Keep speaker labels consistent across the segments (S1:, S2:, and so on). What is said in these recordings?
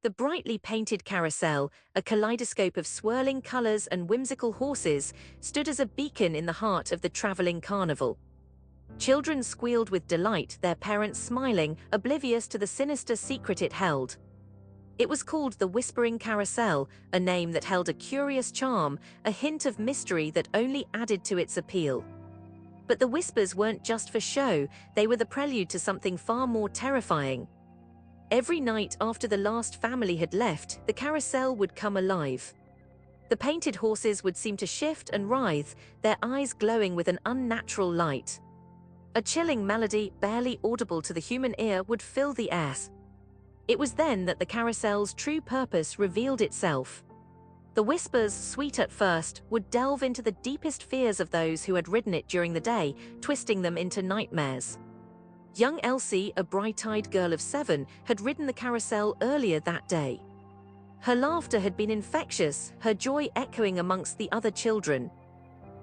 S1: The brightly painted carousel, a kaleidoscope of swirling colors and whimsical horses, stood as a beacon in the heart of the traveling carnival. Children squealed with delight, their parents smiling, oblivious to the sinister secret it held. It was called the Whispering Carousel, a name that held a curious charm, a hint of mystery that only added to its appeal. But the whispers weren't just for show, they were the prelude to something far more terrifying. Every night after the last family had left, the carousel would come alive. The painted horses would seem to shift and writhe, their eyes glowing with an unnatural light. A chilling melody, barely audible to the human ear, would fill the air. It was then that the carousel's true purpose revealed itself. The whispers, sweet at first, would delve into the deepest fears of those who had ridden it during the day, twisting them into nightmares. Young Elsie, a bright-eyed girl of 7, had ridden the carousel earlier that day. Her laughter had been infectious, her joy echoing amongst the other children.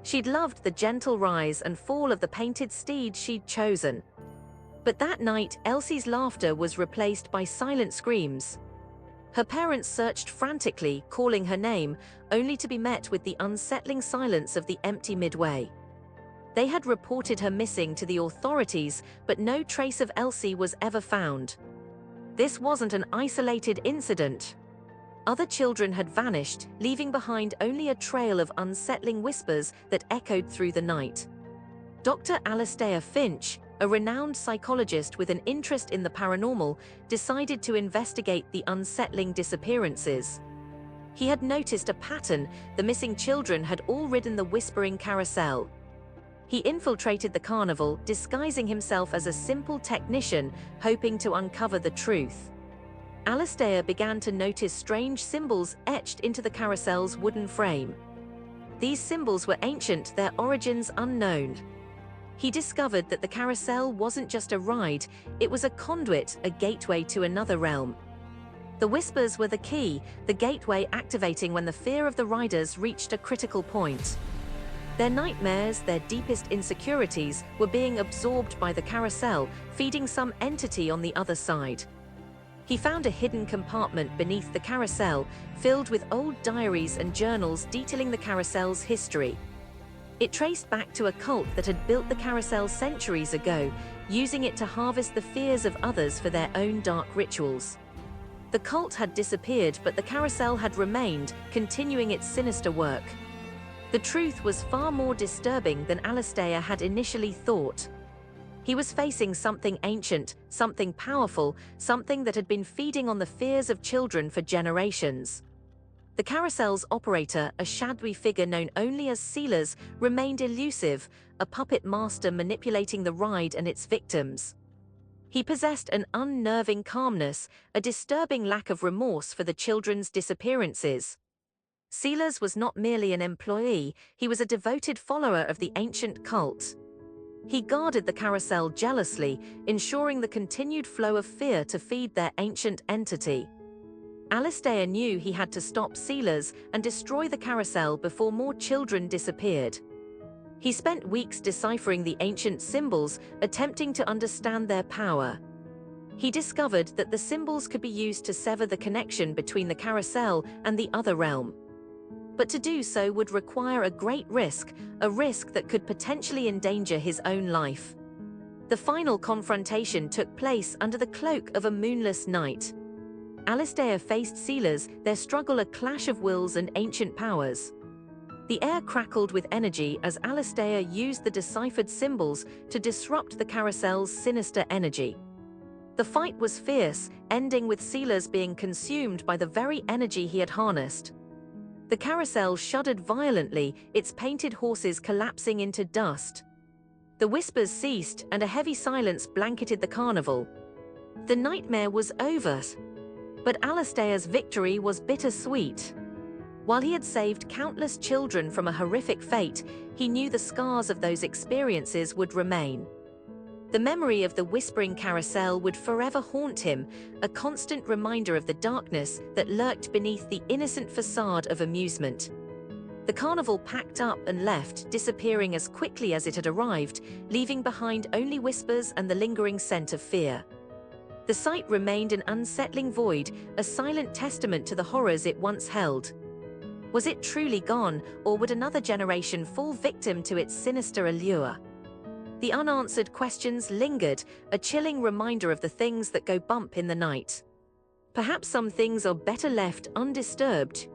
S1: She'd loved the gentle rise and fall of the painted steed she'd chosen. But that night, Elsie's laughter was replaced by silent screams. Her parents searched frantically, calling her name, only to be met with the unsettling silence of the empty midway. They had reported her missing to the authorities, but no trace of Elsie was ever found. This wasn't an isolated incident. Other children had vanished, leaving behind only a trail of unsettling whispers that echoed through the night. Dr. Alastair Finch, a renowned psychologist with an interest in the paranormal, decided to investigate the unsettling disappearances. He had noticed a pattern: the missing children had all ridden the Whispering Carousel. He infiltrated the carnival, disguising himself as a simple technician, hoping to uncover the truth. Alastair began to notice strange symbols etched into the carousel's wooden frame. These symbols were ancient, their origins unknown. He discovered that the carousel wasn't just a ride, it was a conduit, a gateway to another realm. The whispers were the key, the gateway activating when the fear of the riders reached a critical point. Their nightmares, their deepest insecurities, were being absorbed by the carousel, feeding some entity on the other side. He found a hidden compartment beneath the carousel, filled with old diaries and journals detailing the carousel's history. It traced back to a cult that had built the carousel centuries ago, using it to harvest the fears of others for their own dark rituals. The cult had disappeared, but the carousel had remained, continuing its sinister work. The truth was far more disturbing than Alastair had initially thought. He was facing something ancient, something powerful, something that had been feeding on the fears of children for generations. The carousel's operator, a shadowy figure known only as Sealers, remained elusive, a puppet master manipulating the ride and its victims. He possessed an unnerving calmness, a disturbing lack of remorse for the children's disappearances. Sealers was not merely an employee, he was a devoted follower of the ancient cult. He guarded the carousel jealously, ensuring the continued flow of fear to feed their ancient entity. Alastair knew he had to stop Sealers and destroy the carousel before more children disappeared. He spent weeks deciphering the ancient symbols, attempting to understand their power. He discovered that the symbols could be used to sever the connection between the carousel and the other realm. But to do so would require a great risk, a risk that could potentially endanger his own life. The final confrontation took place under the cloak of a moonless night. Alastair faced Sealers, their struggle a clash of wills and ancient powers. The air crackled with energy as Alastair used the deciphered symbols to disrupt the carousel's sinister energy. The fight was fierce, ending with Sealers being consumed by the very energy he had harnessed. The carousel shuddered violently, its painted horses collapsing into dust. The whispers ceased, and a heavy silence blanketed the carnival. The nightmare was over. But Alastair's victory was bittersweet. While he had saved countless children from a horrific fate, he knew the scars of those experiences would remain. The memory of the Whispering Carousel would forever haunt him, a constant reminder of the darkness that lurked beneath the innocent facade of amusement. The carnival packed up and left, disappearing as quickly as it had arrived, leaving behind only whispers and the lingering scent of fear. The site remained an unsettling void, a silent testament to the horrors it once held. Was it truly gone, or would another generation fall victim to its sinister allure? The unanswered questions lingered, a chilling reminder of the things that go bump in the night. Perhaps some things are better left undisturbed,